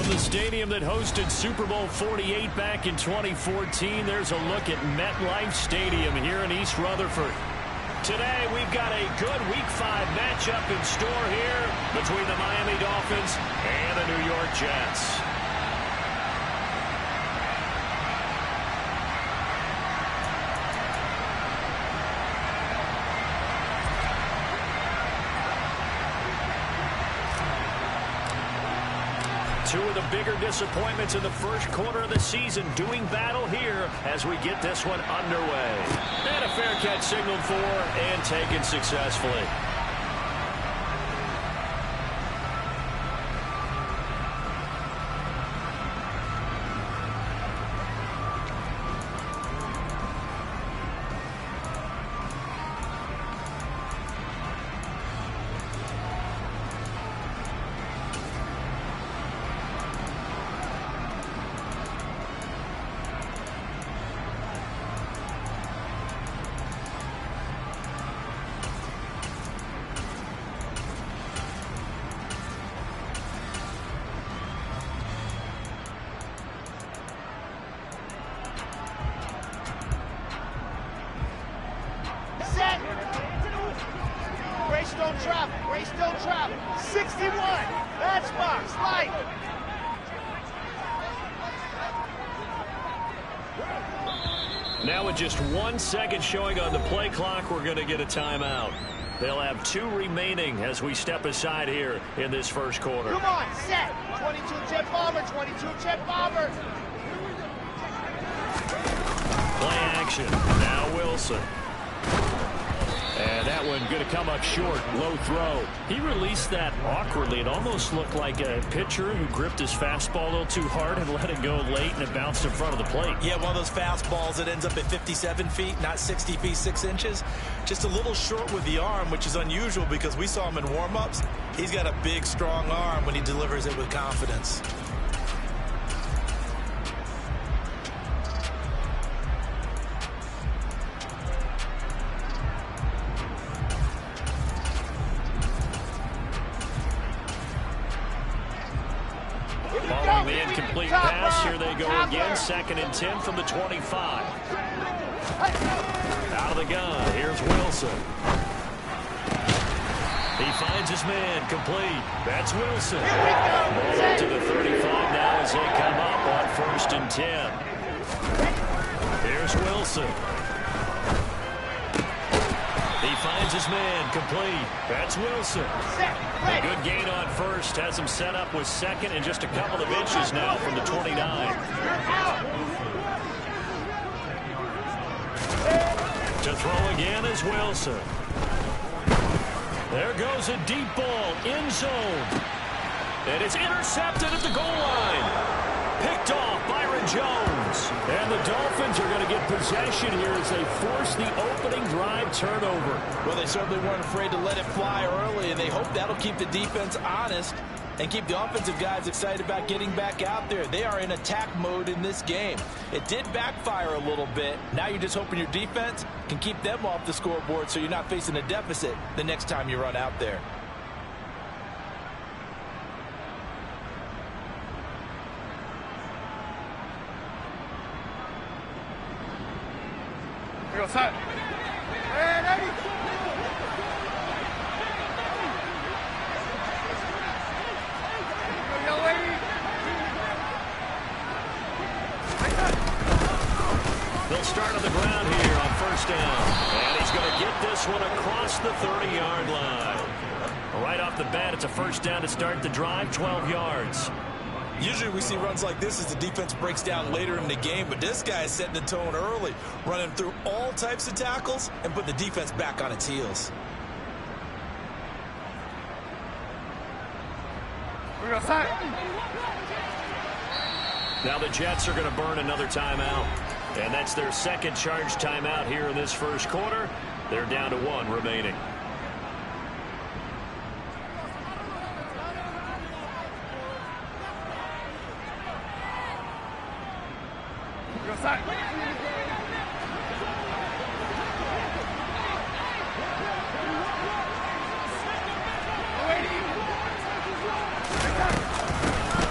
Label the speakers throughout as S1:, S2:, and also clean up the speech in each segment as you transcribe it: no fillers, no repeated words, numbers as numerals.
S1: From the stadium that hosted Super Bowl 48 back in 2014, there's a look at MetLife Stadium here in East Rutherford. Today, we've got a good Week 5 matchup in store here between the Miami Dolphins and the New York Jets. Two of the bigger disappointments in the first quarter of the season doing battle here as we get this one underway. And a fair catch signaled for and taken successfully.
S2: Race don't travel. 61. That's box. Light.
S1: Now with just 1 second showing on the play clock, we're going to get a timeout. They'll have 2 remaining as we step aside here in this first quarter.
S2: Come on, set. 22 jet bomber, 22 jet bomber.
S1: Play action. Now Wilson. And that one going to come up short. Low throw. He released that awkwardly. It almost looked like a pitcher who gripped his fastball a little too hard and let it go late, and it bounced in front of the plate.
S3: Yeah, one of those fastballs that ends up at 57 feet, not 60 feet, 6 inches. Just a little short with the arm, which is unusual because we saw him in warm-ups. He's got a big, strong arm when he delivers it with confidence.
S1: Following the incomplete pass, here they go again. 2nd and 10 from the 25. Out of the gun, here's Wilson. He finds his man, complete. That's Wilson. Ball to the 35 now as they come up on 1st and 10. Here's Wilson. He finds his man, complete. That's Wilson. A good gain on 1st, has him set up with 2nd and just a couple of inches now from the 29. To throw again is Wilson. There goes a deep ball, end zone. And it's intercepted at the goal line. Picked off Byron Jones. And the Dolphins are going to get possession here as they force the opening drive turnover.
S3: Well, they certainly weren't afraid to let it fly early, and they hope that'll keep the defense honest and keep the offensive guys excited about getting back out there. They are in attack mode in this game. It did backfire a little bit. Now you're just hoping your defense can keep them off the scoreboard so you're not facing a deficit the next time you run out there.
S2: Here goes set. Hey, ready?
S1: They'll start on the ground here on 1st down. And he's going to get this one across the 30-yard line. Right off the bat, it's a 1st down to start the drive, 12 yards.
S3: Usually we see runs like this as the defense breaks down later in the game, but this guy is setting the tone early, running through all types of tackles and putting the defense back on its heels.
S2: We're going to set.
S1: Now the Jets are going to burn another timeout. And that's their 2nd charge timeout here in this first quarter. They're down to 1 remaining.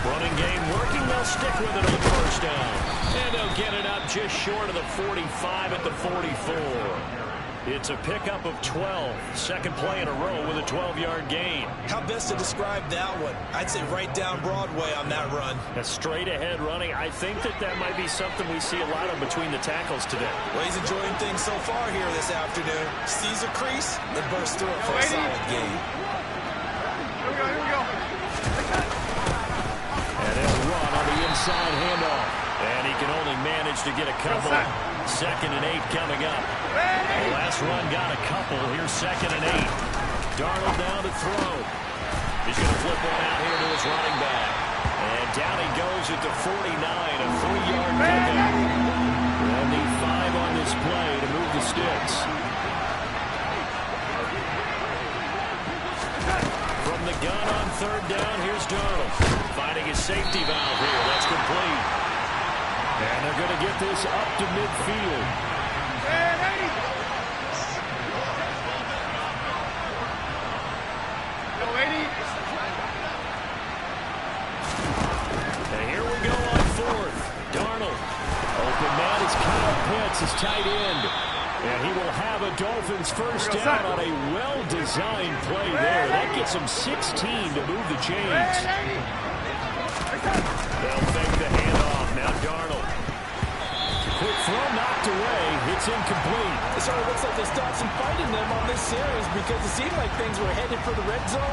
S1: Running game just short of the 45 at the 44. It's a pickup of 12. Second play in a row with a 12-yard gain.
S3: How best to describe that one? I'd say right down Broadway on that run.
S1: A straight-ahead running. I think that might be something we see a lot of between the tackles today.
S3: Well, he's enjoying things so far here this afternoon. Sees a crease and bursts through it for a solid gain.
S2: Here we go.
S1: And they'll run on the inside handoff. And he can only manage to get a couple. 2nd and 8 coming up. The last run got a couple. Here's 2nd and 8. Darnold down to throw. He's going to flip one out here to his running back. And down he goes at the 49, a 3-yard pickup. They'll need 5 on this play to move the sticks. From the gun on 3rd down, here's Darnold. Finding his safety valve here. That's complete. And they're going to get this up to midfield. And here we go on 4th. Darnold. Open man is Kyle Pitts, his tight end. And he will have a Dolphins first down on a well-designed play there. That gets him 16 to move the chains. They'll fake the handoff. Now Darnold. Quick throw knocked away. It's incomplete.
S3: It sort of looks like they stopped some fighting them on this series because it seemed like things were headed for the red zone.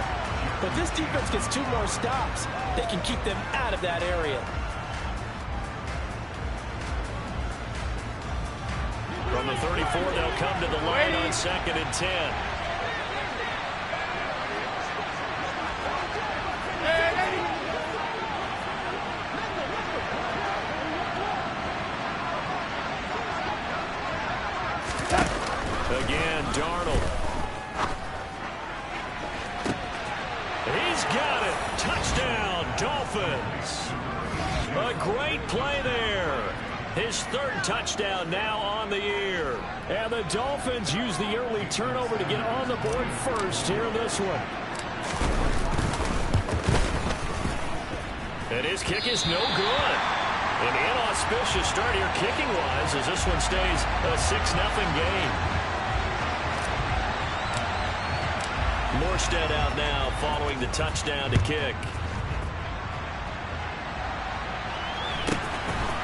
S3: But this defense gets 2 more stops. They can keep them out of that area.
S1: From the 34, they'll come to the line on 2nd and 10. Again, Darnold. He's got it. Touchdown, Dolphins. A great play there. His 3rd touchdown now on the year. And the Dolphins use the early turnover to get on the board first here in this one. And his kick is no good. An inauspicious start here kicking-wise as this one stays a 6-0 game. Morstead out now following the touchdown to kick.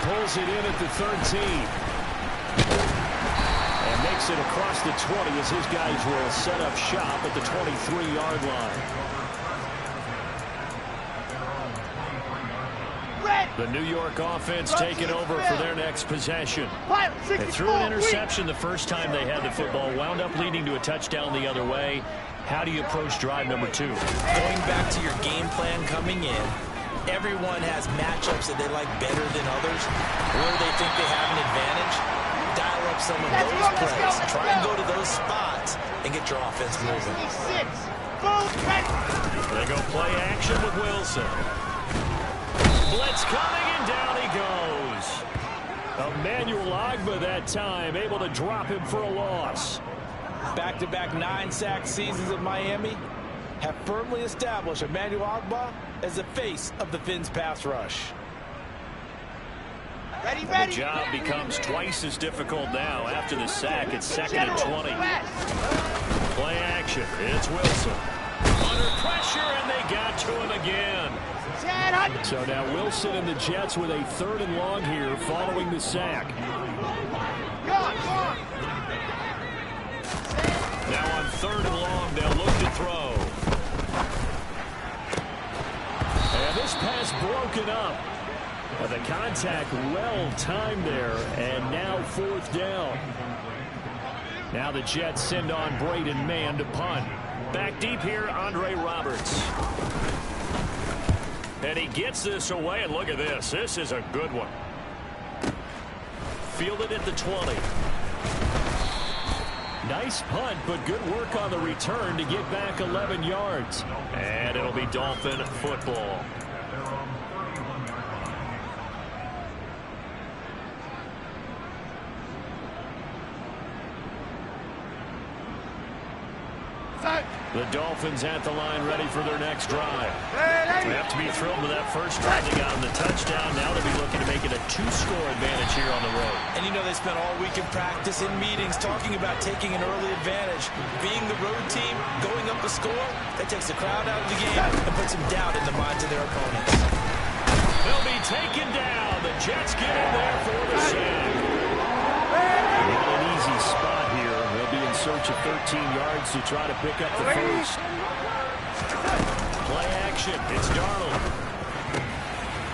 S1: Pulls it in at the 13. And makes it across the 20 as his guys will set up shop at the 23-yard line. The New York offense taking over for their next possession. They threw an interception the first time they had the football, wound up leading to a touchdown the other way. How do you approach drive number 2?
S3: Going back to your game plan coming in, everyone has matchups that they like better than others, where they think they have an advantage. Dial up some of those plays. Try and go to those spots and get your offense moving.
S1: They go play action with Wilson. Blitz coming, and down he goes. Emmanuel Ogbah that time, able to drop him for a loss.
S3: Back-to-back 9-sack seasons in Miami have firmly established Emmanuel Ogbah as the face of the Fins pass rush.
S1: The job becomes twice as difficult now after the sack. It's 2nd and 20. Play action. It's Wilson. Under pressure, and they got to him again. So now Wilson and the Jets with a 3rd and long here following the sack. Now on 3rd and long, they'll look to throw. And this pass broken up. The contact well timed there, and now 4th down. Now the Jets send on Braden Mann to punt. Back deep here, Andre Roberts. And he gets this away, and look at this. This is a good one. Fielded at the 20. Nice punt, but good work on the return to get back 11 yards. And it'll be Dolphin football.
S2: Set.
S1: The Dolphins at the line, ready for their next drive. They have to be thrilled with that first drive they got on the touchdown. Now they'll be looking to make it a 2-score advantage here on the road.
S3: And you know they spent all week in practice, in meetings, talking about taking an early advantage. Being the road team, going up a score, that takes the crowd out of the game and puts some doubt in the minds of their opponents.
S1: They'll be taken down. The Jets get in there for the sack. Not an easy spot here. They'll be in search of 13 yards to try to pick up the first. Play action. It's Darnold.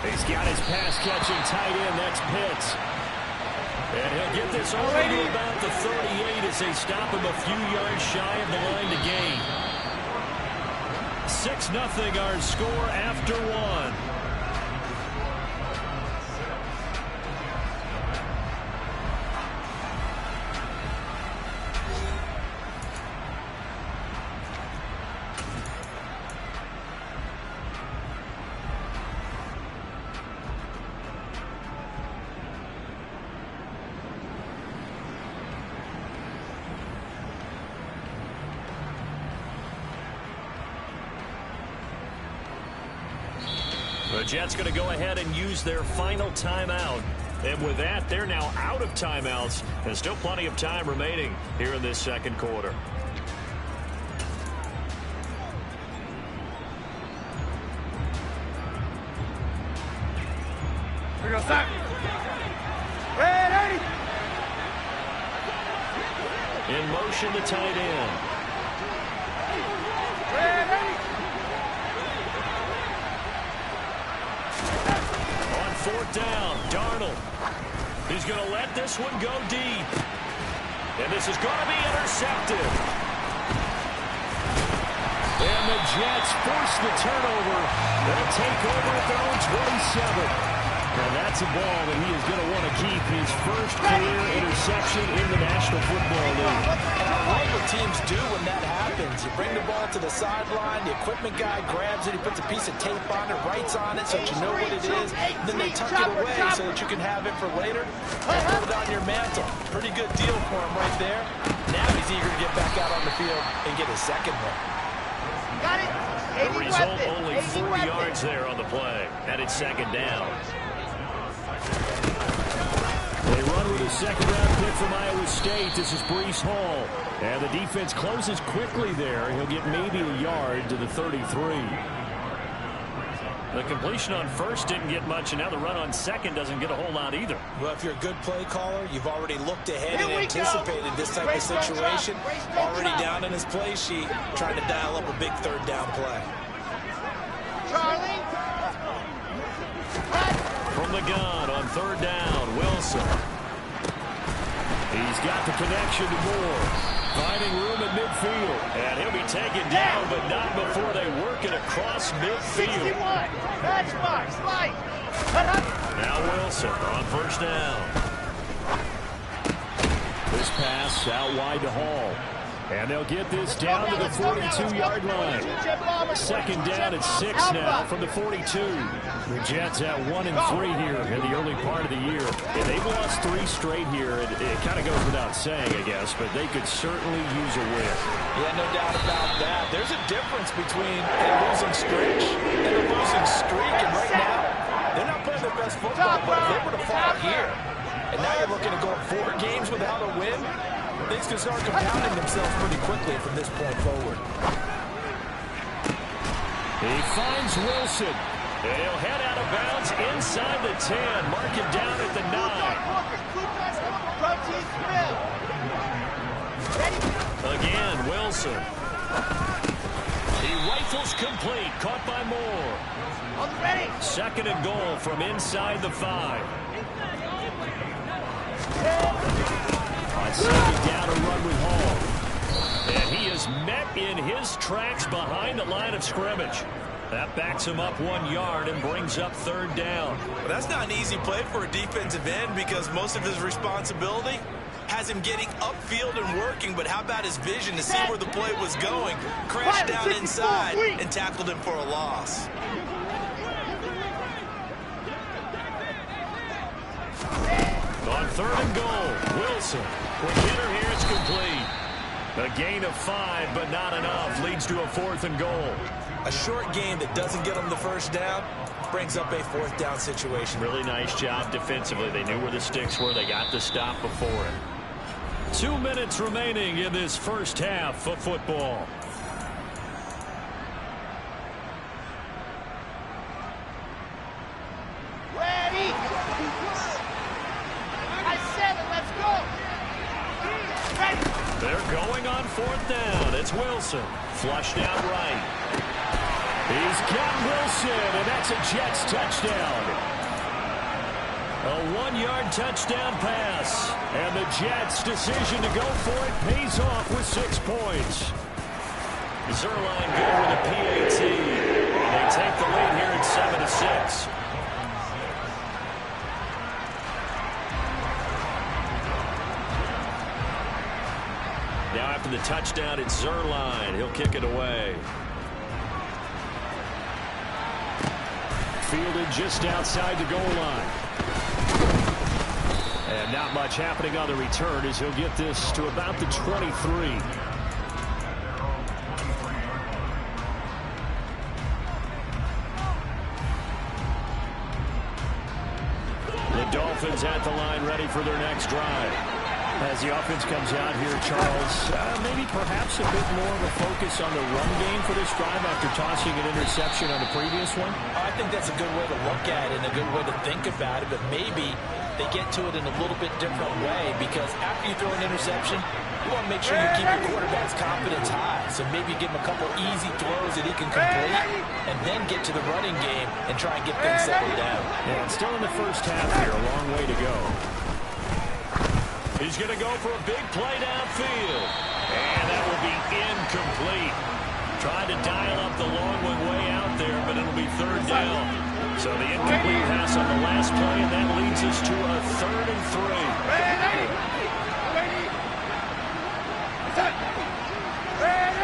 S1: He's got his pass-catching tight end. That's Pitts. And he'll get this all the way to about the 38 as they stop him a few yards shy of the line to gain. 6-0 our score after one. The Jets going to go ahead and use their final timeout. And with that, they're now out of timeouts. There's still plenty of time remaining here in this second quarter.
S2: Here we go, stop. Ready.
S1: In motion, the tight end.
S2: Ready.
S1: Fourth down, Darnold. He's going to let this one go deep. And this is going to be intercepted. And the Jets force the turnover. They'll take over at their own 27. And that's a ball that he is going to want to keep, his first career interception in the National Football League.
S3: And I love what teams do when that happens. You bring the ball to the sideline, the equipment guy grabs it, he puts a piece of tape on it, writes on it so that you know what it is, and then they tuck it away so that you can have it for later and put it on your mantle. Pretty good deal for him right there. Now he's eager to get back out on the field and get his second one.
S2: Got it.
S1: The result, only 4 yards there on the play, and it's second down. They run with a second-round pick from Iowa State. This is Breece Hall. And the defense closes quickly there. He'll get maybe a yard to the 33. The completion on first didn't get much, and now the run on second doesn't get a whole lot either.
S3: Well, if you're a good play caller, you've already looked ahead and anticipated this type of situation. Already down in his play sheet, trying to dial up a big third down play.
S2: Charlie.
S1: From the gun on third down, Wilson. He's got the connection to Moore. Finding room at midfield. And he'll be taken down, but not before they work it across midfield.
S2: 61. That's box. Light.
S1: Now Wilson on first down. This pass out wide to Hall. And they'll get this down to the 42-yard line. Second down at 6 now from the 42. The Jets at 1-3 here in the early part of the year. And they've lost 3 straight here. It kind of goes without saying, I guess, but they could certainly use a win.
S3: Yeah, no doubt about that. There's a difference between a losing stretch and a losing streak. And right now, they're not playing their best football, but if they were to fall here, and now you're looking to go 4 games without a win, things can start compounding themselves pretty quickly from this point forward.
S1: He finds Wilson. And he'll head out of bounds inside the 10. Mark him down at the 9. Again, Wilson. He rifles complete. Caught by Moore. Second and goal from inside the 5. On second down, a run with Hall. And he is met in his tracks behind the line of scrimmage. That backs him up 1 yard and brings up third down.
S3: Well, that's not an easy play for a defensive end because most of his responsibility has him getting upfield and working, but how about his vision to see where the play was going? Crashed down inside and tackled him for a loss.
S1: On third and goal, Wilson. Quick hitter here, it's complete. A gain of 5, but not enough. Leads to a 4th and goal.
S3: A short game that doesn't get them the first down brings up a 4th down situation.
S1: Really nice job defensively. They knew where the sticks were. They got the stop before it. 2 minutes remaining in this first half of football.
S2: Ready? I said it, let's go. Ready?
S1: They're going on 4th down. It's Wilson. Flushed out right. He's got Wilson, and that's a Jets touchdown. A 1-yard touchdown pass. And the Jets' decision to go for it pays off with 6 points. Zerline good with a PAT. They take the lead here at 7-6. Now after the touchdown, it's Zerline. He'll kick it away. Fielded just outside the goal line. And not much happening on the return as he'll get this to about the 23. The Dolphins at the line ready for their next drive. As the offense comes out here, Charles, maybe perhaps a bit more of a focus on the run game for this drive after tossing an interception on the previous one?
S3: I think that's a good way to look at it and a good way to think about it, but maybe they get to it in a little bit different way because after you throw an interception, you want to make sure you keep your quarterback's confidence high. So maybe give him a couple easy throws that he can complete and then get to the running game and try and get things settled down.
S1: Yeah, it's still in the first half here, a long way to go. He's going to go for a big play downfield. And that will be incomplete. Tried to dial up the long one way out there, but it'll be 3rd down. So the incomplete pass on the last play, and that leads us to a 3rd and 3.
S2: Ready? Ready? Ready?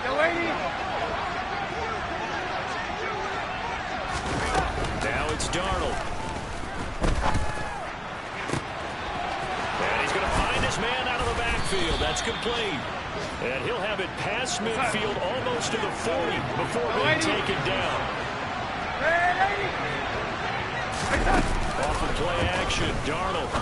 S2: Get ready.
S1: Now it's Darnold. And he's going to find his man out of the backfield. That's complete. And he'll have it past midfield almost to the 40 before being taken down. Off of play action, Darnold.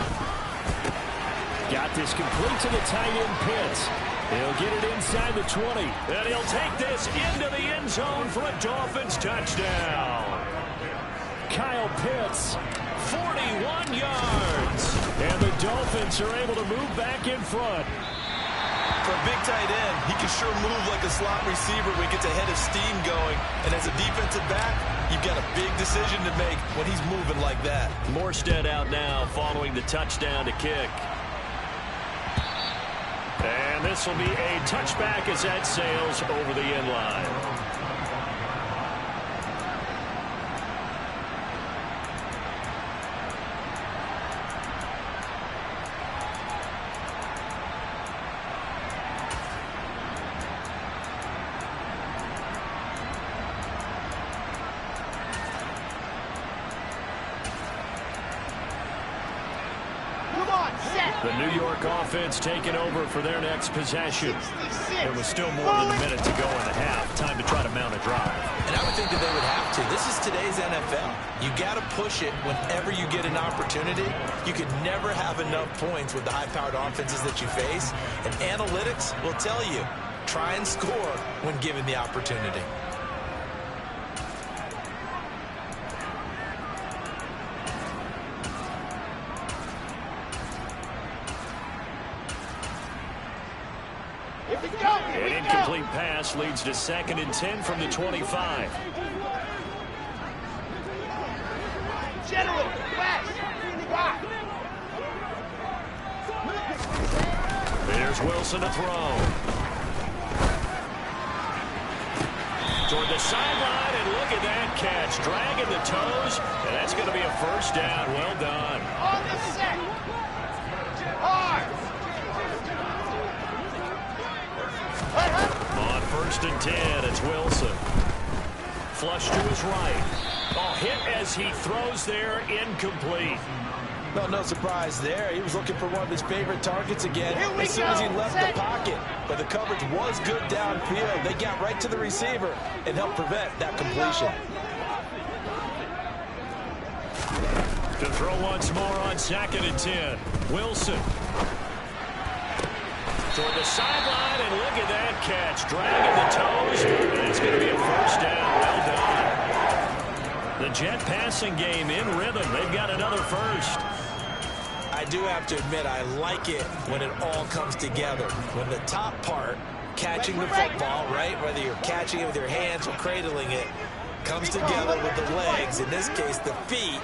S1: Got this complete to the tight end Pitts. He'll get it inside the 20. And he'll take this into the end zone for a Dolphins touchdown. Kyle Pitts, 41 yards. And the Dolphins are able to move back in front.
S3: For a big tight end, he can sure move like a slot receiver when he gets a head of steam going. And as a defensive back, you've got a big decision to make when he's moving like that.
S1: Morstead out now following the touchdown to kick. And this will be a touchback as that sails over the end line. The New York offense taking over for their next possession. There was still more than a minute to go in the half. Time to try to mount a drive.
S3: And I would think that they would have to. This is today's NFL. You got to push it whenever you get an opportunity. You could never have enough points with the high-powered offenses that you face. And analytics will tell you, try and score when given the opportunity.
S1: An incomplete pass leads to 2nd and 10 from the 25.
S2: General, west, rock.
S1: There's Wilson to throw. Toward the sideline, and look at that catch. Dragging the toes, and that's going to be a 1st down. Well done.
S2: On the set. Hard.
S1: On 1st and 10, it's Wilson. Flush to his right. Oh, hit as he throws there, incomplete.
S3: Well, no surprise there. He was looking for one of his favorite targets again as soon as he left the pocket. But the coverage was good downfield. They got right to the receiver and helped prevent that completion.
S1: To throw once more on 2nd and 10. Wilson. Toward the sideline, and look at that catch. Dragging the toes, and it's going to be a first down. Well done. The Jet passing game in rhythm. They've got another first.
S3: I do have to admit, I like it when it all comes together. When the top part, catching the football, right, whether you're catching it with your hands or cradling it, comes together with the legs, in this case the feet,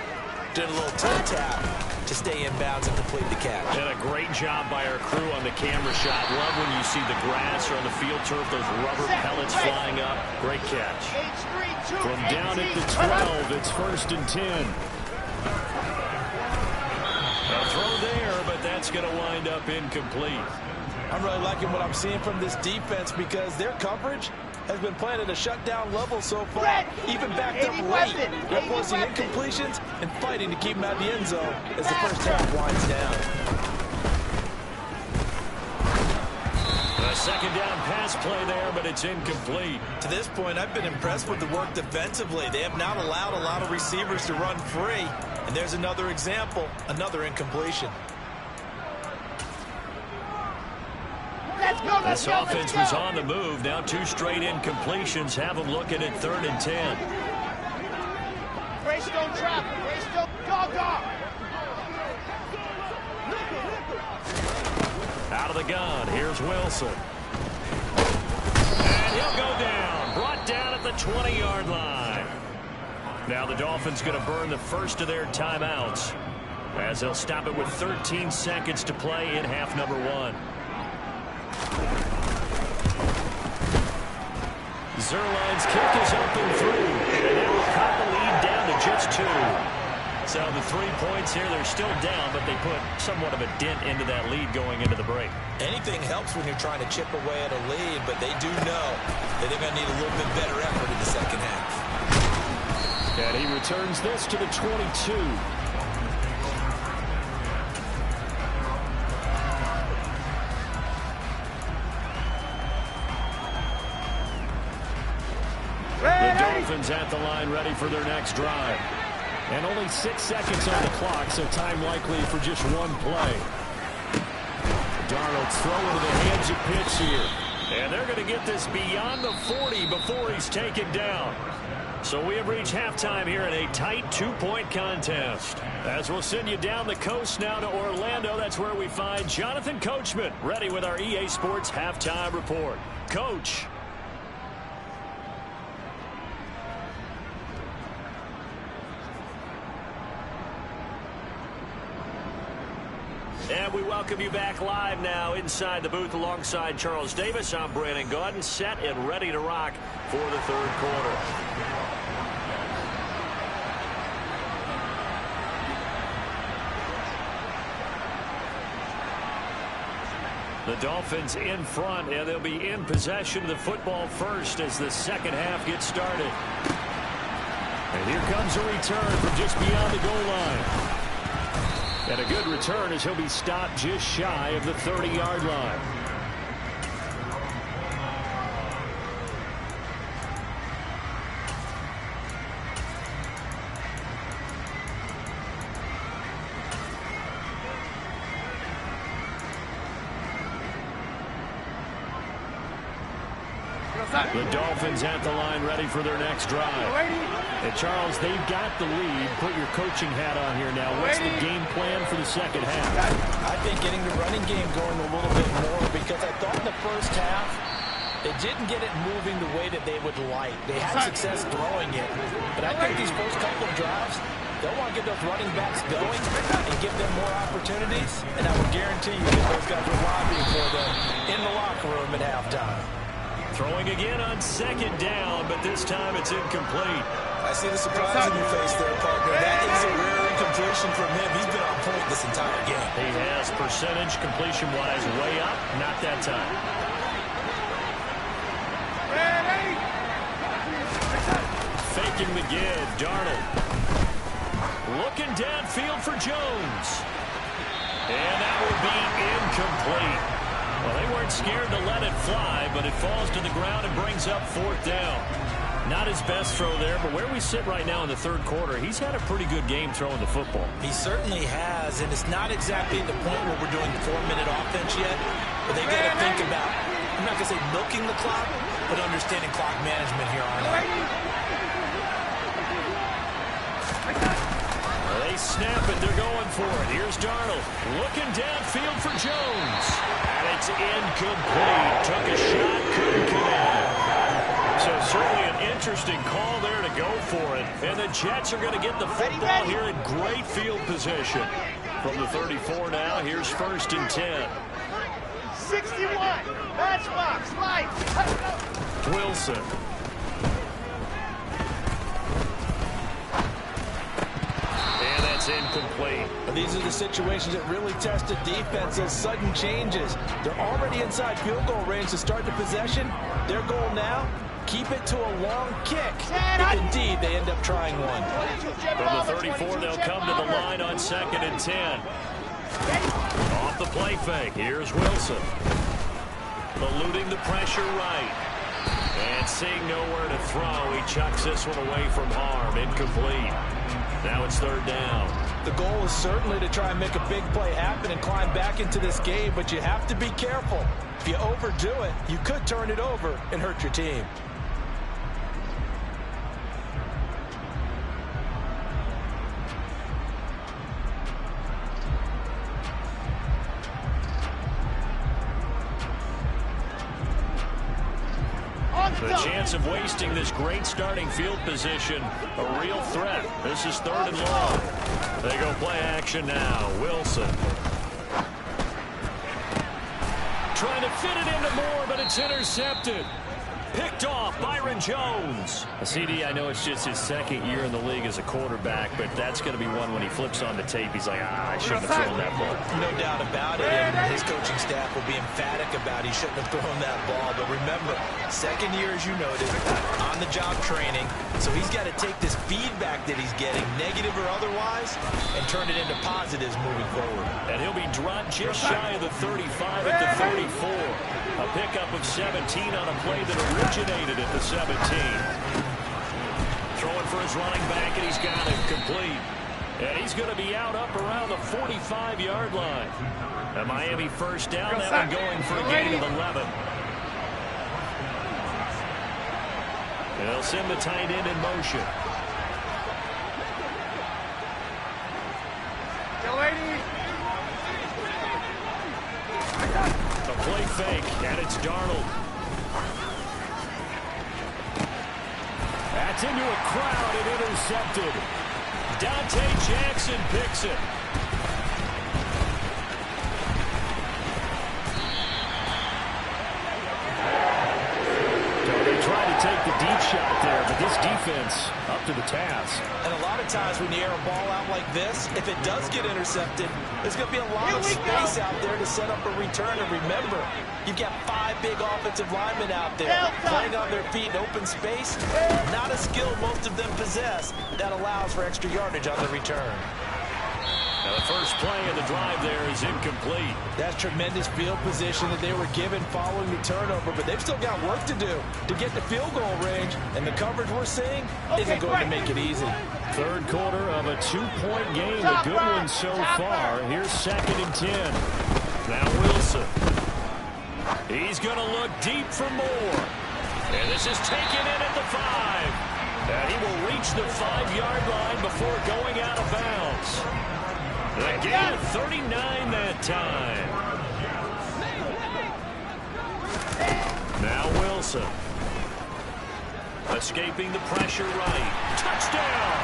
S3: doing a little toe tap to stay in bounds and complete the catch.
S1: And a great job by our crew on the camera shot. Love when you see the grass or on the field turf, those rubber pellets flying up. Great catch. From down at the 12, it's 1st and 10. A throw there, but that's going to wind up incomplete.
S3: I'm really liking what I'm seeing from this defense because their coverage has been playing at a shutdown level so far, even backed up late. They're forcing incompletions and fighting to keep them out of the end zone as the first half winds down.
S1: A 2nd down pass play there, but it's incomplete.
S3: To this point, I've been impressed with the work defensively. They have not allowed a lot of receivers to run free. And there's another example, another incompletion.
S1: This offense was on the move. Now 2 straight incompletions have them looking at 3rd and 10.
S2: Brace, don't drop. Brace, don't dog.
S1: Out of the gun, here's Wilson. And he'll go down. Brought down at the 20-yard line. Now the Dolphins going to burn the first of their timeouts as they'll stop it with 13 seconds to play in half number 1. Zerline's kick is open through, and that will cut the lead down to just 2. So the 3 points here, they're still down, but they put somewhat of a dent into that lead going into the break.
S3: Anything helps when you're trying to chip away at a lead, but they do know that they're going to need a little bit better effort in the second half.
S1: And he returns this to the 22. The Dolphins at the line ready for their next drive. And only 6 seconds on the clock, so time likely for just 1 play. Darnold's throw into the hands of Pitts here. And they're going to get this beyond the 40 before he's taken down. So we have reached halftime here in a tight 2-point contest. As we'll send you down the coast now to Orlando, that's where we find Jonathan Coachman, ready with our EA Sports Halftime Report. Coach. And we welcome you back live now inside the booth alongside Charles Davis. I'm Brandon Gaudin, set and ready to rock for the 3rd quarter. The Dolphins in front, and they'll be in possession of the football first as the second half gets started. And here comes a return from just beyond the goal line. And a good return as he'll be stopped just shy of the 30-yard line. The Dolphins at the line ready for their next drive. And Charles, they've got the lead. Put your coaching hat on here now. What's the game plan for the second half?
S3: I think getting the running game going a little bit more because I thought in the first half they didn't get it moving the way that they would like. They had success throwing it. But I think these first couple of drives, they'll want to get those running backs going and give them more opportunities. And I will guarantee you that those guys are lobbying for them in the locker room at halftime.
S1: Throwing again on 2nd down, but this time it's incomplete.
S3: I see the surprise in your face there, partner. That is a rare incompletion from him. He's been on point this entire game.
S1: He has percentage completion-wise way up, not that time. taking the give. Darnold looking downfield for Jones. And that will be incomplete. Well, they weren't scared to let it fly, but it falls to the ground and brings up 4th down. Not his best throw there, but where we sit right now in the 3rd quarter, he's had a pretty good game throwing the football.
S3: He certainly has, and it's not exactly at the point where we're doing 4-minute offense yet, but they got to think about, I'm not going to say milking the clock, but understanding clock management here on out.
S1: They snap it, they're going for it. Here's Darnold looking downfield for Jones. And it's incomplete. Took a shot, couldn't connect. So certainly an interesting call there to go for it. And the Jets are going to get the football here in great field position. From the 34 now, here's 1st and 10.
S2: 61. Matchbox. Lights.
S1: Wilson. And that's incomplete.
S3: These are the situations that really test a defense, those sudden changes. They're already inside field goal range to start the possession. Their goal now, keep it to a long kick, if indeed they end up trying one.
S1: From the 34, they'll come to the line on 2nd and 10. Off the play fake, here's Wilson. Eluding the pressure right. And seeing nowhere to throw, he chucks this one away from harm. Incomplete. Now it's 3rd down.
S3: The goal is certainly to try and make a big play happen and climb back into this game, but you have to be careful. If you overdo it, you could turn it over and hurt your team.
S1: The chance of wasting this great starting field position, a real threat. This is 3rd and long. They go play action now. Wilson. Trying to fit it into Moore, but it's intercepted. Picked off Byron Jones. A CD, I know it's just his 2nd year in the league as a quarterback, but that's going to be one when he flips on the tape. He's like, I shouldn't have thrown that ball.
S3: No doubt about it, and his coaching staff will be emphatic about he shouldn't have thrown that ball. But remember, 2nd year, as you noted, on-the-job training. So he's got to take this feedback that he's getting, negative or otherwise, and turn it into positives moving forward.
S1: And he'll be dropped just shy of the 35 at the 34. A pickup of 17 on a play that originated at the 17. Throwing for his running back, and he's got it complete. And he's going to be out up around the 45-yard line. A Miami 1st down, that one going for a gain of 11. They'll send the tight end in motion. A play fake, and it's Darnold. That's into a crowd and intercepted. Dante Jackson picks it. They tried to take the deep shot there, but this defense up to the task.
S3: And a lot of times when you air a ball out like this, if it does get intercepted, there's going to be a lot of space out there to set up a return. And remember, you've got 5 big offensive linemen out there playing on their feet in open space. Not a skill most of them possess that allows for extra yardage on the return.
S1: Now the first play of the drive there is incomplete.
S3: That's tremendous field position that they were given following the turnover, but they've still got work to do to get to field goal range, and the coverage we're seeing isn't going to make it easy.
S1: 3rd quarter of a 2-point game, a good one so far. Here's 2nd and 10. Now Wilson. He's going to look deep for Moore. And this is taken in at the 5. And he will reach the 5-yard line before going out of bounds. The gain of 39 that time. Now Wilson. Escaping the pressure right. Touchdown!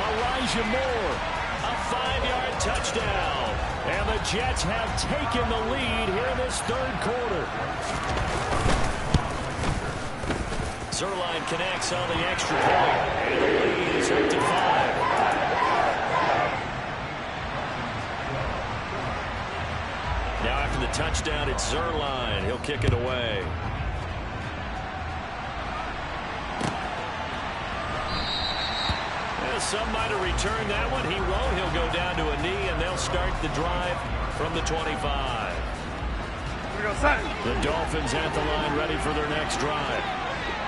S1: Elijah Moore. A 5-yard touchdown. And the Jets have taken the lead here in this 3rd quarter. Zerline connects on the extra point. And the lead is up to 5. Now after the touchdown, it's Zerline. He'll kick it away. some might have returned that one. He won't. He'll go down to a knee, and they'll start the drive from the 25. The Dolphins at the line ready for their next drive.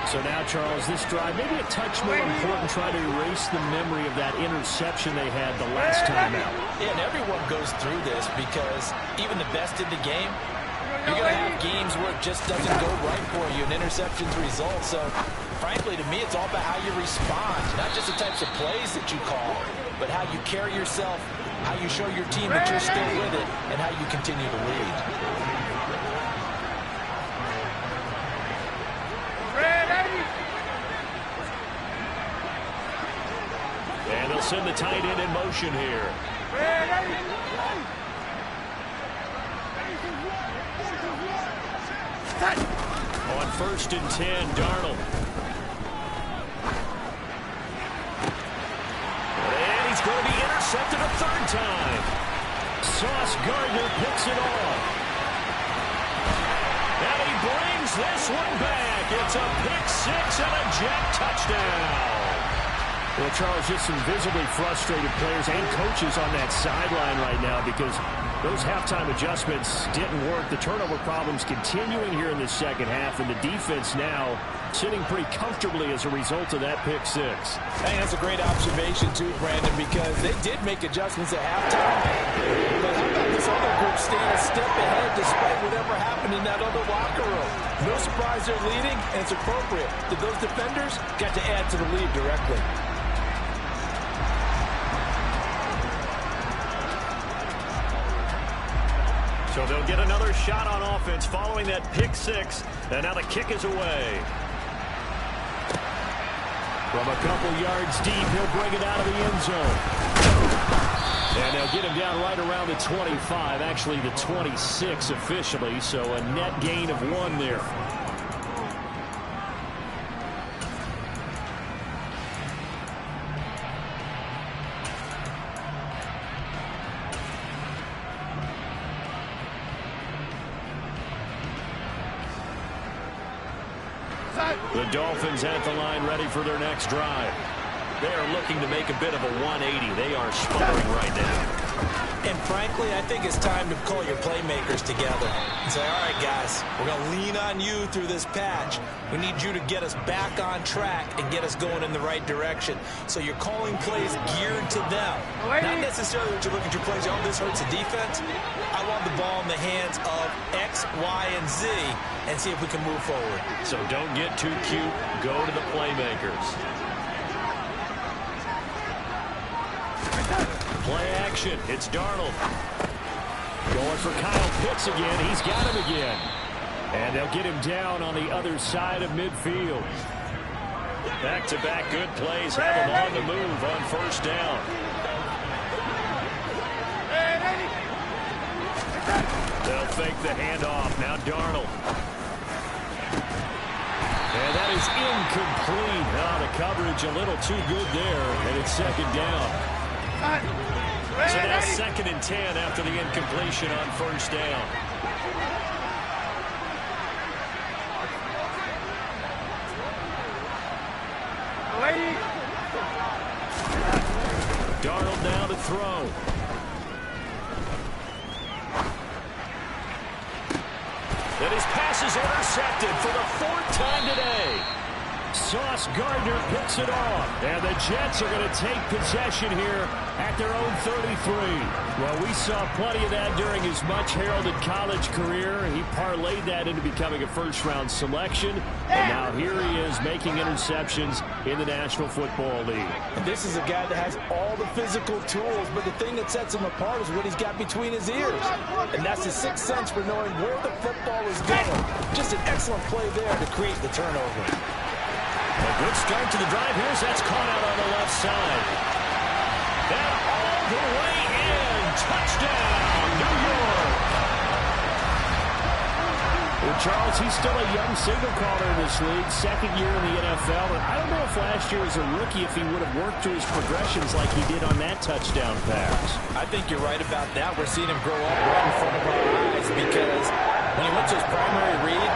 S1: So now, Charles, this drive maybe a touch more important, try to erase the memory of that interception they had the last time out.
S3: Yeah, and everyone goes through this because even the best in the game, you're going to have games where it just doesn't go right for you, and interceptions result. So, frankly, to me, it's all about how you respond, not just the types of plays that you call, but how you carry yourself, how you show your team that you're still with it, and how you continue to lead.
S1: And they'll send the tight end in motion here. On 1st and 10, Darnold. And he's going to be intercepted a third time. Sauce Gardner picks it off. And he brings this one back. It's a pick six and a jet touchdown. Well, Charles, just some visibly frustrated players and coaches on that sideline right now because those halftime adjustments didn't work. The turnover problems continuing here in the second half, and the defense now sitting pretty comfortably as a result of that pick six.
S3: I think that's a great observation, too, Brandon, because they did make adjustments at halftime. But how about this other group staying a step ahead despite whatever happened in that other locker room? No surprise they're leading, and it's appropriate that those defenders got to add to the lead directly.
S1: So they'll get another shot on offense following that pick six. And now the kick is away. From a couple yards deep, he'll bring it out of the end zone. And they'll get him down right around the 25, actually the 26 officially, so a net gain of 1 there. The Dolphins at the line ready for their next drive. They are looking to make a bit of a 180. They are sputtering right now.
S3: And frankly, I think it's time to call your playmakers together and say, all right, guys, we're going to lean on you through this patch. We need you to get us back on track and get us going in the right direction. So you're calling plays geared to them. Not necessarily what you look at your plays, oh, this hurts the defense. I want the ball in the hands of X, Y, and Z and see if we can move forward.
S1: So don't get too cute. Go to the playmakers. Play action. It's Darnold. Going for Kyle Pitts again. He's got him again. And they'll get him down on the other side of midfield. Back-to-back good plays have him on the move on first down. They'll fake the handoff. Now Darnold. And that is incomplete. Oh, the coverage a little too good there. And it's second down. So now 2nd and 10 after the incompletion on first down. Darnold now to throw. And his pass is intercepted for the 4th time today. Sauce Gardner picks it off. And the Jets are going to take possession here at their own 33. Well, we saw plenty of that during his much-heralded college career. He parlayed that into becoming a first-round selection. And now here he is making interceptions in the National Football League.
S3: And this is a guy that has all the physical tools, but the thing that sets him apart is what he's got between his ears. And that's his sixth sense for knowing where the football is going. Just an excellent play there to create the turnover.
S1: A good start to the drive. Here's that's caught out on the left side. And all the way in. Touchdown, New York. Well, Charles, he's still a young signal caller in this league. 2nd year in the NFL. And I don't know if last year as a rookie if he would have worked through his progressions like he did on that touchdown pass.
S3: I think you're right about that. We're seeing him grow up right in front of our eyes because when he went to his primary read,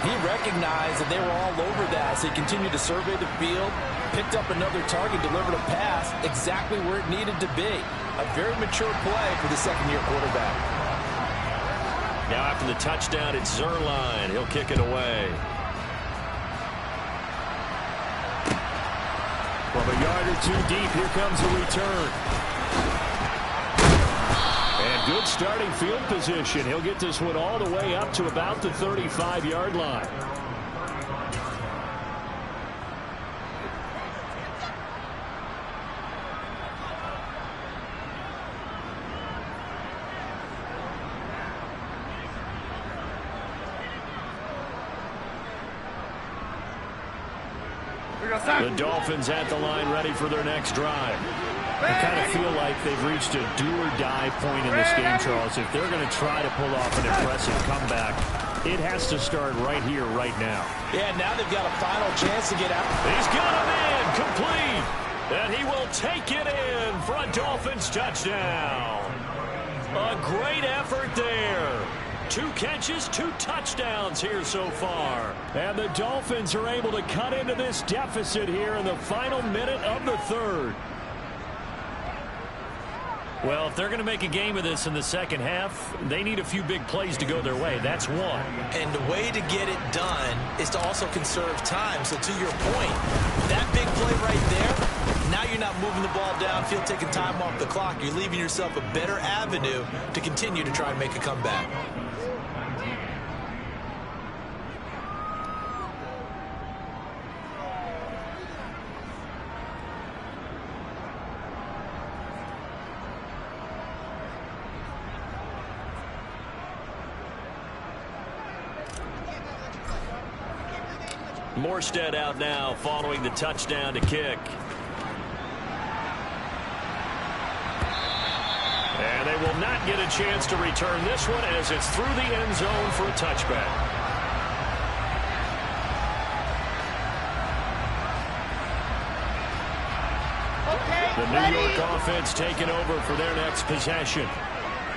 S3: He recognized that they were all over that as he continued to survey the field, picked up another target, delivered a pass exactly where it needed to be. A very mature play for the second-year quarterback.
S1: Now after the touchdown, it's Zerline. He'll kick it away. From a yard or two deep, here comes a return. And good starting field position. He'll get this one all the way up to about the 35-yard line. The Dolphins at the line ready for their next drive. I kind of feel like they've reached a do-or-die point in this game, Charles. If they're going to try to pull off an impressive comeback, it has to start right here, right now.
S3: Yeah, now they've got a final chance to get out.
S1: He's got him in, complete. And he will take it in for a Dolphins touchdown. A great effort there. 2 catches, 2 touchdowns here so far. And the Dolphins are able to cut into this deficit here in the final minute of the third. Well, if they're going to make a game of this in the second half, they need a few big plays to go their way. That's one.
S3: And the way to get it done is to also conserve time. So to your point, that big play right there, now you're not moving the ball downfield, taking time off the clock. You're leaving yourself a better avenue to continue to try and make a comeback.
S1: Morstead out now following the touchdown to kick. And they will not get a chance to return this one as it's through the end zone for a touchback. The New York offense taking over for their next possession.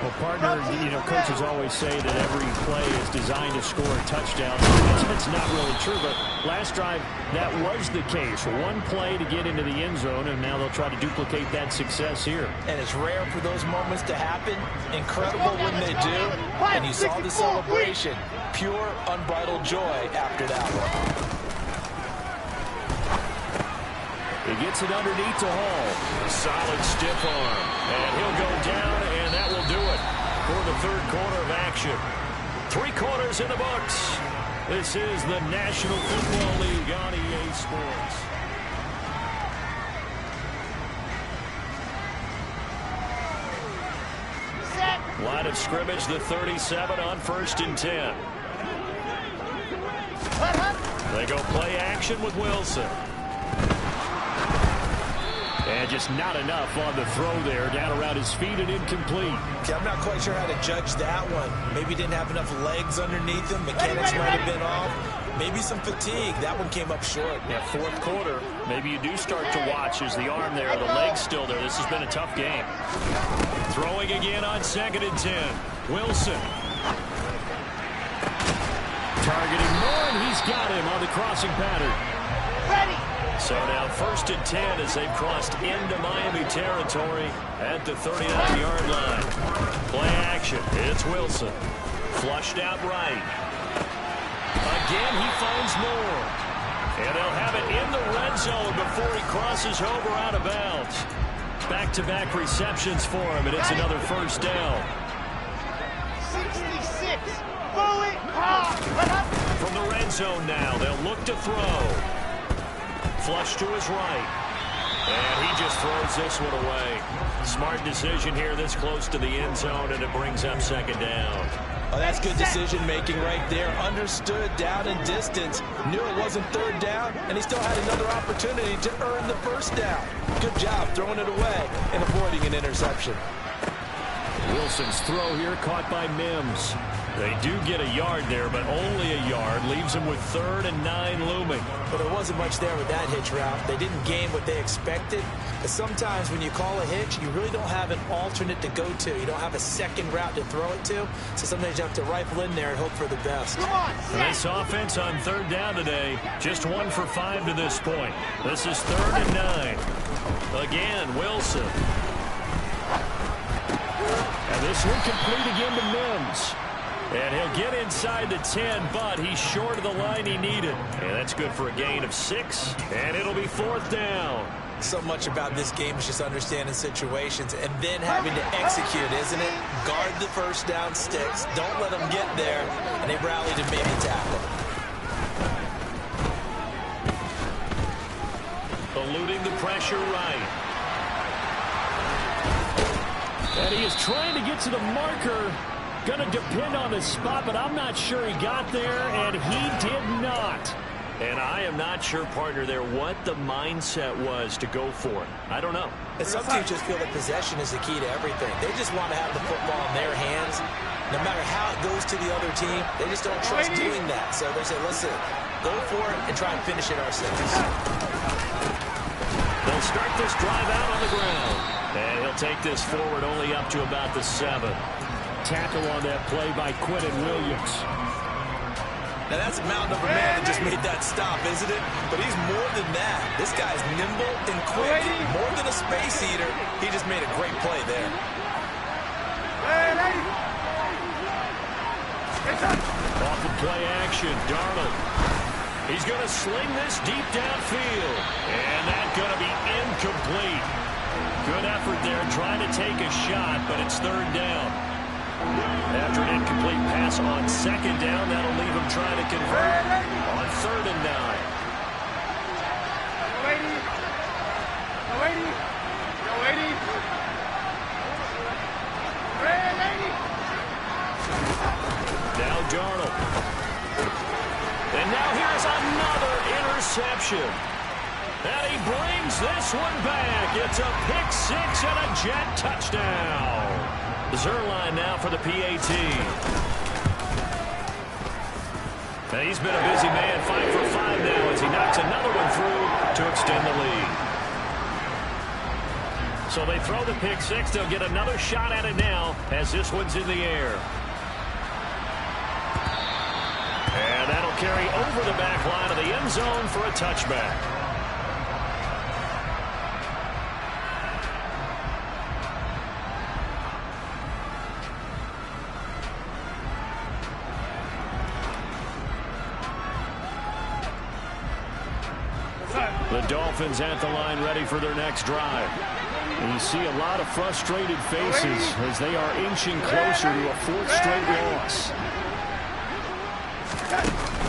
S1: Well, partner, coaches always say that every play is designed to score a touchdown. That's not really true, but last drive, that was the case. One play to get into the end zone, and now they'll try to duplicate that success here.
S3: And it's rare for those moments to happen. Incredible when they do. And you saw the celebration. Pure, unbridled joy after that one.
S1: He gets it underneath to Hall. A solid stiff arm. And he'll go down, and that will do it for the third quarter of action. 3 quarters in the books. This is the National Football League on EA Sports. Line of scrimmage, the 37 on 1st and 10. They go play action with Wilson. And just not enough on the throw there. Down around his feet and incomplete.
S3: Okay, I'm not quite sure how to judge that one. Maybe didn't have enough legs underneath him. Mechanics might have been off. Maybe some fatigue. That one came up short.
S1: Yeah, 4th quarter. Maybe you do start to watch as the arm there, the leg's still there. This has been a tough game. Throwing again on 2nd and 10. Wilson. Targeting more, and he's got him on the crossing pattern.
S2: Ready.
S1: So now 1st and 10 as they've crossed into Miami territory at the 39-yard line. Play action. It's Wilson. Flushed out right. Again, he finds more. And they'll have it in the red zone before he crosses over out of bounds. Back-to-back receptions for him, and it's another first down.
S2: 66. Bullet hard.
S1: From the red zone now, they'll look to throw. Flush to his right. And he just throws this one away. Smart decision here this close to the end zone, and it brings up 2nd down.
S3: Oh, that's good decision-making right there. Understood down and distance. Knew it wasn't 3rd down, and he still had another opportunity to earn the 1st down. Good job throwing it away and avoiding an interception.
S1: Wilson's throw here caught by Mims. They do get a yard there, but only a yard. Leaves them with 3rd and 9 looming.
S3: But there wasn't much there with that hitch route. They didn't gain what they expected. But sometimes when you call a hitch, you really don't have an alternate to go to. You don't have a second route to throw it to. So sometimes you have to rifle in there and hope for the best.
S1: This offense on 3rd down today, just 1 for 5 to this point. This is 3rd and 9. Again, Wilson. And this one complete again to Mims. And he'll get inside the 10, but he's short of the line he needed. And that's good for a gain of 6, and it'll be 4th down.
S3: So much about this game is just understanding situations and then having to execute, isn't it? Guard the first down sticks. Don't let them get there, and they rallied and made the tackle.
S1: Eluding the pressure right. And he is trying to get to the marker. Going to depend on his spot, but I'm not sure he got there, and he did not. And I am not sure, partner, there what the mindset was to go for it. I don't know.
S3: And some teams just feel that possession is the key to everything. They just want to have the football in their hands. No matter how it goes to the other team, they just don't trust doing that. So they say, listen, go for it and try and finish it ourselves.
S1: They'll start this drive out on the ground. And he'll take this forward only up to about the 7. Tackle on that play by Quinton Williams.
S3: Now that's a mountain of a man that just made that stop, isn't it? But he's more than that. This guy's nimble and quick. More than a space eater. He just made a great play there.
S1: Off of play action, Darnold. He's going to sling this deep downfield. And that's going to be incomplete. Good effort there trying to take a shot, but it's 3rd down. After an incomplete pass on 2nd down, that'll leave him trying to convert on 3rd and 9. Now Darnold. And now here's another interception. And he brings this one back. It's a pick 6 and a Jet touchdown. Zerline now for the PAT. And he's been a busy man, 5 for 5 now as he knocks another one through to extend the lead. So they throw the pick 6. They'll get another shot at it now as this one's in the air. And that'll carry over the back line of the end zone for a touchback. The Dolphins at the line ready for their next drive. And you see a lot of frustrated faces as they are inching closer to a 4th straight loss.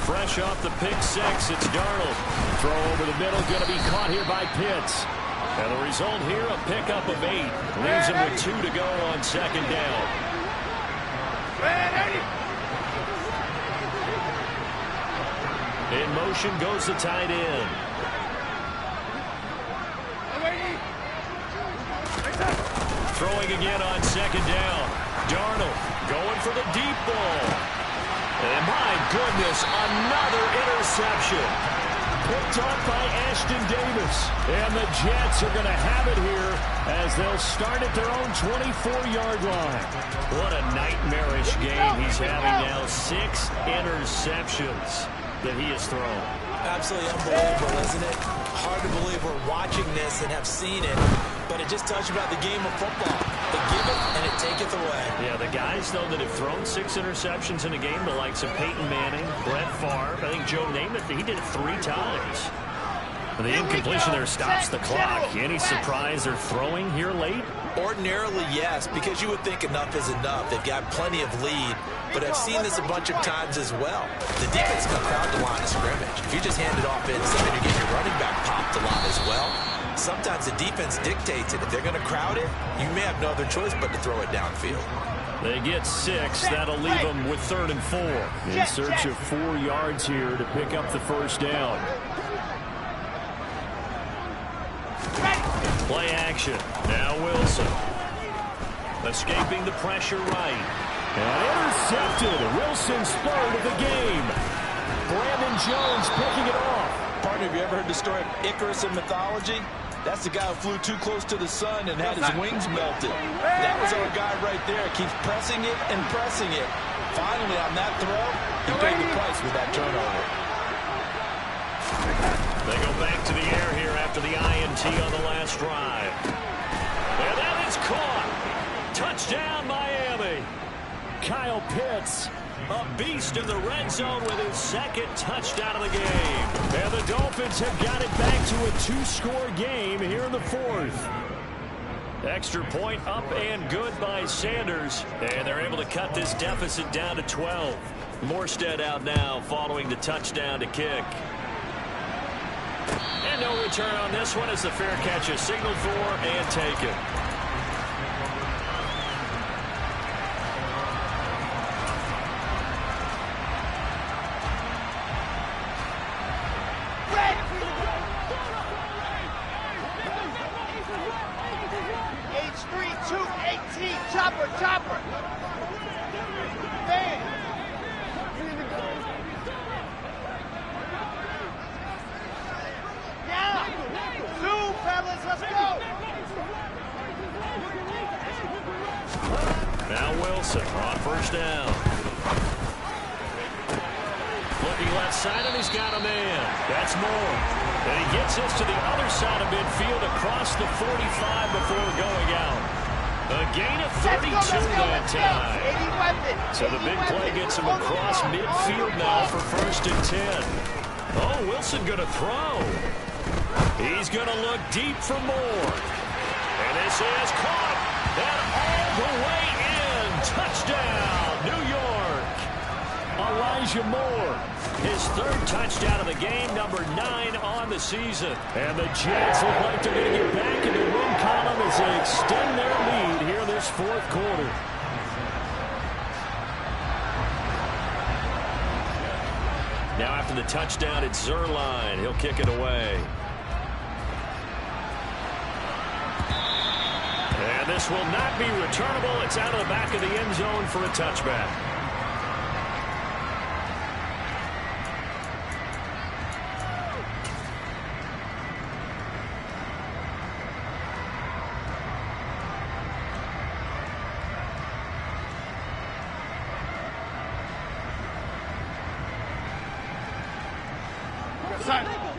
S1: Fresh off the pick 6, it's Darnold. Throw over the middle, going to be caught here by Pitts. And the result here, a pickup of 8. Leaves him with 2 to go on 2nd down. In motion goes the tight end. Throwing again on 2nd down. Darnold going for the deep ball. And my goodness, another interception. Picked off by Ashton Davis. And the Jets are going to have it here as they'll start at their own 24-yard line. What a nightmarish game he's having now. 6 interceptions that he has thrown.
S3: Absolutely unbelievable, isn't it? Hard to believe we're watching this and have seen it, but it just tells you about the game of football. They give it and it taketh away.
S1: Yeah, the guys, though, that have thrown 6 interceptions in a game, the likes of Peyton Manning, Brett Favre, I think Joe Namath, he did it 3 times. The incompletion there stops the clock. Any surprise they're throwing here late?
S3: Ordinarily, yes, because you would think enough is enough. They've got plenty of lead, but I've seen this a bunch of times as well. The defense can crowd the line of scrimmage. If you just hand it off inside, you get your running back popped a lot as well. Sometimes the defense dictates it. If they're going to crowd it, you may have no other choice but to throw it downfield.
S1: They get 6. That'll leave them with 3rd and 4. In search of 4 yards here to pick up the first down. Play action. Now Wilson. Escaping the pressure right. And intercepted. Wilson spurred of the game. Brandon Jones picking it off.
S3: Partner, have you ever heard the story of Icarus in mythology? That's the guy who flew too close to the sun and had his wings melted. That was our guy right there. Keeps pressing it and pressing it. Finally, on that throw, he paid the price with that turnover.
S1: They go back to the air here after the INT on the last drive. And that is caught. Touchdown, Miami. Kyle Pitts, a beast in the red zone with his second touchdown of the game. And the Dolphins have got it back to a 2-score game here in the fourth. Extra point up and good by Sanders. And they're able to cut this deficit down to 12. Morstead out now following the touchdown to kick. And no return on this one as the fair catch is signaled for and taken.
S2: Chopper, chopper. Man. Now. Zoom, fellas, let's go.
S1: Now Wilson on first down. Looking left side, and he's got a man. That's Moore. And he gets us to the other side of midfield across the 45 before going out. A gain of 32 that time. So the big play gets him across midfield now for 1st and 10. Oh, Wilson going to throw. He's going to look deep for Moore. And this is caught. And all the way in. Touchdown, New York. Elijah Moore. His 3rd touchdown of the game, number 9 on the season. And the Jets look like they're going to get back in the win column as they extend their lead here this 4th quarter. Now after the touchdown, it's Zerline. He'll kick it away. And this will not be returnable. It's out of the back of the end zone for a touchback.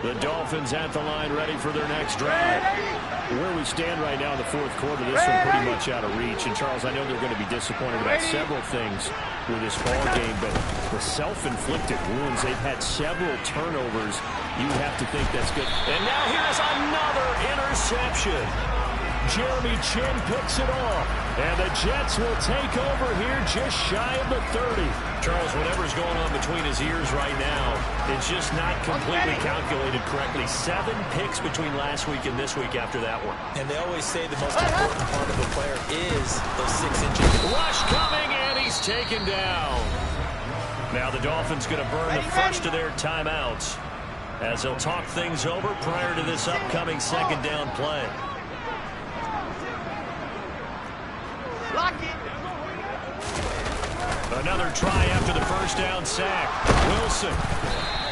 S1: The Dolphins at the line ready for their next drive. Where we stand right now in the 4th quarter, this one pretty much out of reach. And, Charles, I know they're going to be disappointed about several things with this ball game, but the self-inflicted wounds, they've had several turnovers. You have to think that's good. And now here's another interception. Jeremy Chin picks it off. And the Jets will take over here just shy of the 30. Charles, whatever's going on between his ears right now, it's just not completely calculated correctly. 7 picks between last week and this week after that one.
S3: And they always say the most important part of a player is those 6 inches.
S1: Rush coming, and he's taken down. Now the Dolphins going to burn the first of their timeouts as they'll talk things over prior to this upcoming 2nd down play.
S2: Lock it.
S1: Another try after the first down sack. Wilson.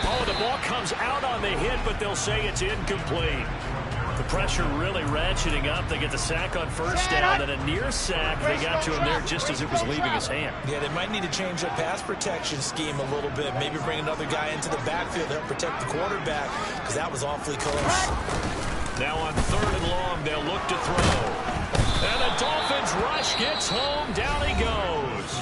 S1: Oh, the ball comes out on the hit, but they'll say it's incomplete. The pressure really ratcheting up. They get the sack on first down, and a near sack. They got to him there just as it was leaving his hand.
S3: Yeah, they might need to change their pass protection scheme a little bit. Maybe bring another guy into the backfield to help protect the quarterback, because that was awfully close.
S1: Now on 3rd and long, they'll look to throw. And the Dolphins rush gets home. Down he goes.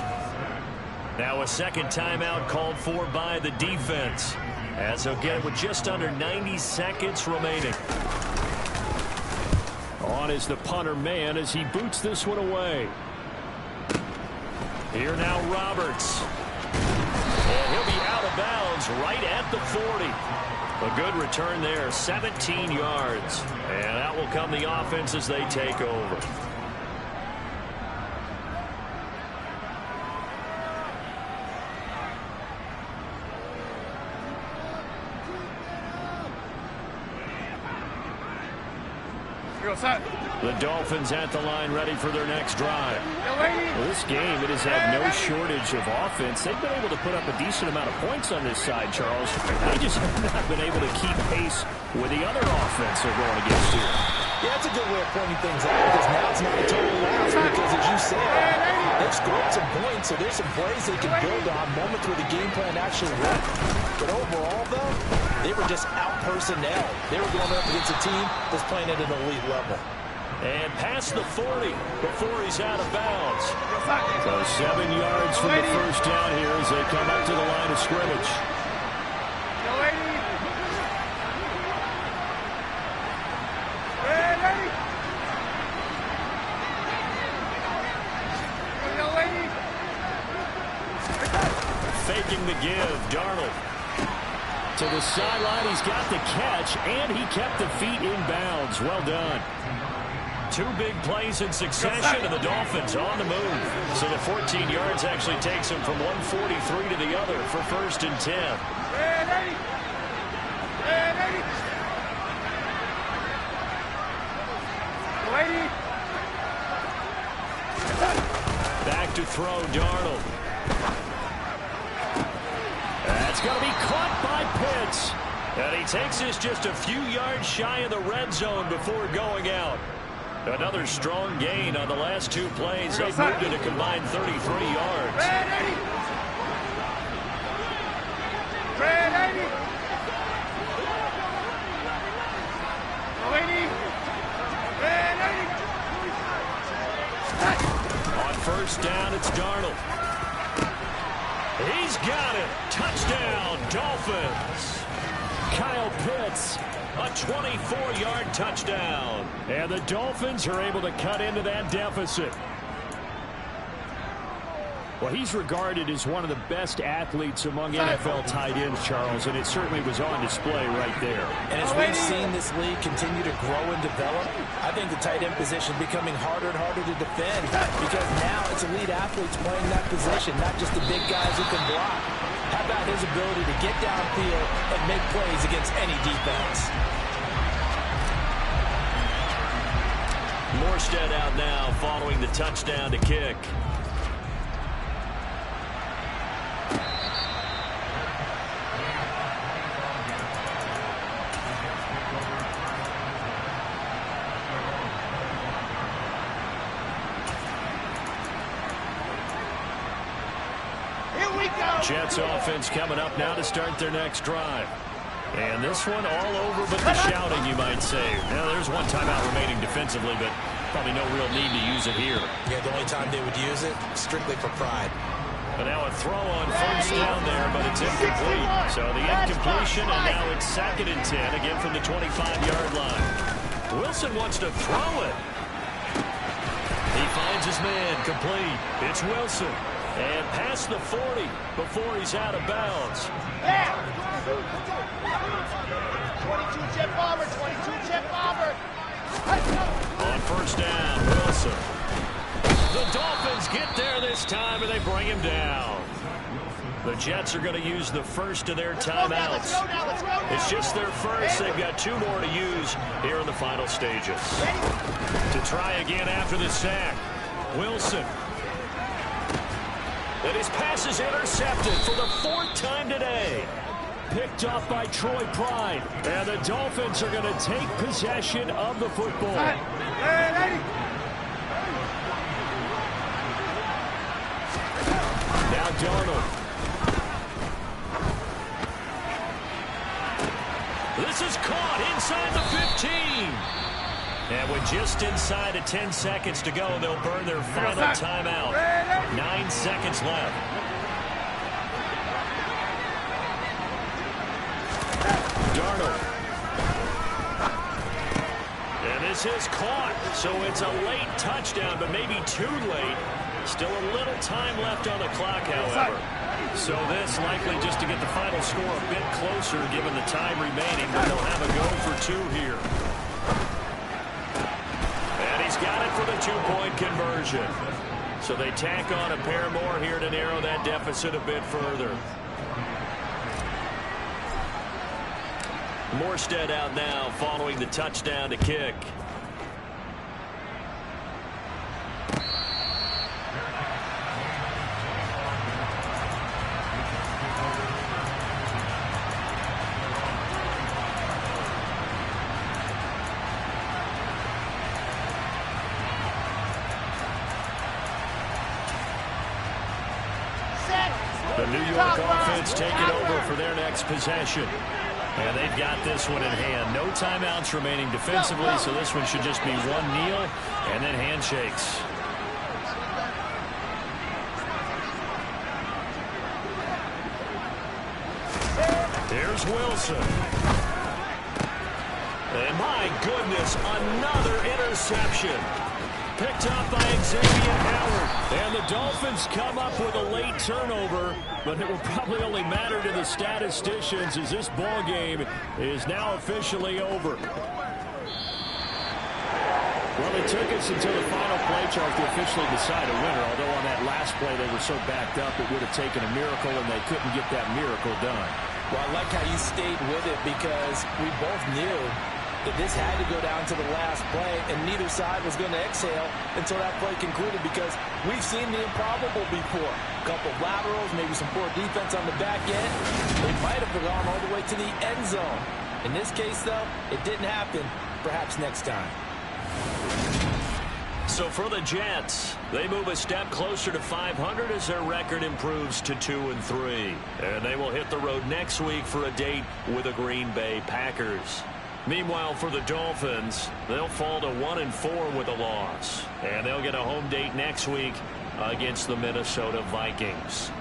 S1: Now a 2nd timeout called for by the defense, as they'll get it with just under 90 seconds remaining. On is the punter man as he boots this one away. Here now Roberts. And he'll be out of bounds right at the 40. A good return there, 17 yards. And that will come the offense as they take over. The Dolphins at the line, ready for their next drive. Well, this game, it has had no shortage of offense. They've been able to put up a decent amount of points on this side, Charles. They just have not been able to keep pace with the other offense they're going against here.
S3: Yeah, that's a good way of pointing things out, because now it's not a total loss, because as you said, they've scored some points, so there's some plays they can build on, moments where the game plan actually worked. But overall, though, they were just out-personnel. They were going up against a team that's playing at an elite level.
S1: And past the 40 before he's out of bounds. So 7 yards from the first down here as they come up to the line of scrimmage. Faking the give, Darnold. To the sideline, he's got the catch, and he kept the feet in bounds. Well done. 2 big plays in succession, and the Dolphins on the move. So the 14 yards actually takes them from 143 to the other for 1st and 10. Back to throw, Darnold. That's going to be caught by Pitts. And he takes this just a few yards shy of the red zone before going out. Another strong gain on the last 2 plays. They moved it a combined 33 yards. On 1st down, it's Darnold. He's got it. Touchdown, Dolphins. Kyle Pitts, a 24-yard touchdown. And the Dolphins are able to cut into that deficit. Well, he's regarded as one of the best athletes among NFL tight ends, Charles, and it certainly was on display right there.
S3: And as we've seen this league continue to grow and develop, I think the tight end position is becoming harder and harder to defend, because now it's elite athletes playing that position, not just the big guys who can block. How about his ability to get downfield and make plays against any defense?
S1: Morstead out now following the touchdown to kick. Jets offense coming up now to start their next drive. And this one all over but the shouting, you might say. Now, there's one timeout remaining defensively, but probably no real need to use it here.
S3: Yeah, the only time they would use it, strictly for pride.
S1: But now a throw on 1st down there, but it's incomplete. So the incompletion, and now it's 2nd and 10, again from the 25-yard line. Wilson wants to throw it. He finds his man, complete. It's Wilson. And past the 40 before he's out of bounds.
S2: Yeah. 22 jet bomber, 22 jet bomber.
S1: On 1st down, Wilson. The Dolphins get there this time, and they bring him down. The Jets are going to use the first of their timeouts.
S2: Let's go now.
S1: It's just their first. They've got 2 more to use here in the final stages. To try again after the sack, Wilson. And his pass is intercepted for the 4th time today. Picked off by Troy Pride. And the Dolphins are going to take possession of the football. Now Darnold. This is caught inside the 15. And with just inside of 10 seconds to go, they'll burn their final timeout. 9 seconds left. Darnold. And this is caught. So it's a late touchdown, but maybe too late. Still a little time left on the clock, however. So this likely just to get the final score a bit closer given the time remaining, but they'll have a go for 2 here. He's got it for the 2-point conversion. So they tack on a pair more here to narrow that deficit a bit further. Morstead out now following the touchdown to kick. The New York offense taking over for their next possession. And they've got this one in hand. No timeouts remaining defensively, so this one should just be one kneel and then handshakes. Here's Wilson. And my goodness, another interception. Picked up by Xavier Howard. And the Dolphins come up with a late turnover, but it will probably only matter to the statisticians as this ball game is now officially over. Well, it took us until the final play charge to officially decide a winner, although on that last play they were so backed up it would have taken a miracle, and they couldn't get that miracle done.
S3: Well, I like how you stayed with it because we both knew that this had to go down to the last play, and neither side was going to exhale until that play concluded because we've seen the improbable before. A couple of laterals, maybe some poor defense on the back end. They might have gone all the way to the end zone. In this case, though, it didn't happen. Perhaps next time.
S1: So for the Jets, they move a step closer to 500 as their record improves to 2-3. And they will hit the road next week for a date with the Green Bay Packers. Meanwhile, for the Dolphins, they'll fall to 1-4 with a loss. And they'll get a home date next week against the Minnesota Vikings.